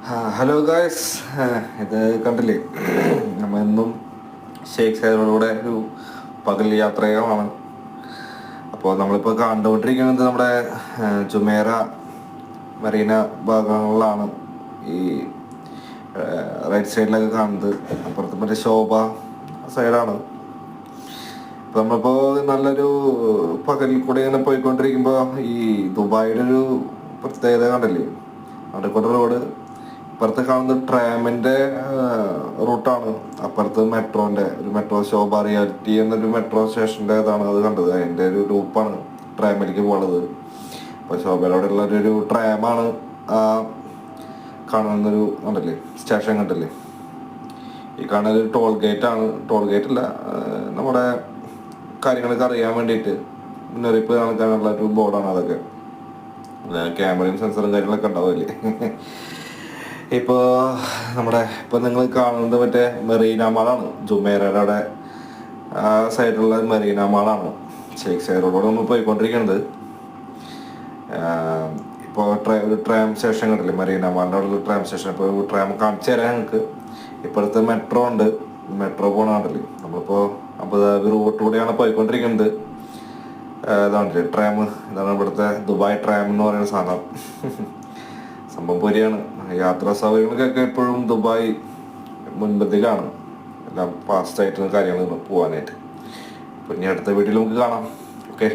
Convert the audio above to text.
Hello guys, ഇത് കണ്ടില്ലേ? നമ്മൾ എന്നും ഷേഖ് സാറിലൂടെ ഒരു പകൽ യാത്രയാണ്. അപ്പോൾ നമ്മളിപ്പോൾ കണ്ടുകൊണ്ടിരിക്കുന്നത് നമ്മുടെ ജുമേറ മറീന ഭാഗങ്ങളിലാണ്. ഈ റൈറ്റ് സൈഡിലൊക്കെ കാണുന്നത്. അപ്പുറത്ത് മറ്റേ ശോഭ സൈഡാണ്. അപ്പോൾ നമ്മളിപ്പോൾ നല്ലൊരു പകലിൽ കൂടെ ഇങ്ങനെ പോയിക്കൊണ്ടിരിക്കുമ്പോൾ ഈ ദുബായിയുടെ ഒരു പ്രത്യേകത കണ്ടല്ലേ? നടക്കൊണ്ട റോഡ്, ഇപ്പുറത്ത് കാണുന്നത് ട്രാമിന്റെ റൂട്ടാണ്, അപ്പുറത്ത് മെട്രോന്റെ ഒരു മെട്രോ ശോഭ റിയാലിറ്റി എന്നൊരു മെട്രോ സ്റ്റേഷൻ്റെ ഇതാണ് അത് കണ്ടത്. അതിൻ്റെ ഒരു ലൂപ്പാണ് ട്രാമിലേക്ക് പോണത്. അപ്പോൾ ശോഭയിലൂടെ ഉള്ള ഒരു ട്രാമാണ് ആ കാണുന്നൊരു കണ്ടല്ലേ, സ്റ്റേഷൻ കണ്ടല്ലേ? ഈ കാണുന്നത് ടോൾ ഗേറ്റ് ആണ്. ടോൾ ഗേറ്റ് അല്ല, നമ്മുടെ കാര്യങ്ങളൊക്കെ അറിയാൻ വേണ്ടിയിട്ട് മുന്നറിയിപ്പ് നൽകാനുള്ള ഒരു ബോർഡാണ് അതൊക്കെ. ക്യാമറയും സെൻസറും കാര്യങ്ങളൊക്കെ ഉണ്ടാവില്ലേ? ഇപ്പോൾ നിങ്ങൾ കാണുന്നത് മറ്റേ മെറീന മാളാണ്. ജുമേറയുടെ അവിടെ ആ സൈഡിലുള്ള മെറീന മാളാണ്. ഷേഖ് സൈഡിലൂടെ നമ്മൾ പോയിക്കൊണ്ടിരിക്കുന്നത്. ഇപ്പോൾ ഒരു ട്രാം സ്റ്റേഷൻ കണ്ടില്ലേ? മെറീന മാളിൻ്റെ അവിടെ ട്രാം സ്റ്റേഷൻ. ഇപ്പോൾ ട്രാം കാണിച്ചു തരാൻ ഞങ്ങൾക്ക്. ഇപ്പോഴത്തെ മെട്രോ ഉണ്ട്, മെട്രോ പോണ കണ്ടില്ലേ? നമ്മളിപ്പോൾ അബുദാബി റൂട്ടിലൂടെയാണ് പോയിക്കൊണ്ടിരിക്കുന്നത്. ഇതാണ് ട്രാം, ഇതാണ് ഇവിടുത്തെ ദുബായ് ട്രാം എന്ന് പറയുന്ന സാധനം. സംഭവം പൊരിയാണ്. യാത്രാ സൗകര്യങ്ങൾക്കൊക്കെ എപ്പോഴും ദുബായ് മുൻപന്തിയിലാണ്, എല്ലാം ഫാസ്റ്റായിട്ട് കാര്യങ്ങൾ പോകാനായിട്ട്. പിന്നെ അടുത്ത വീട്ടിൽ നമുക്ക് കാണാം. ഓക്കെ.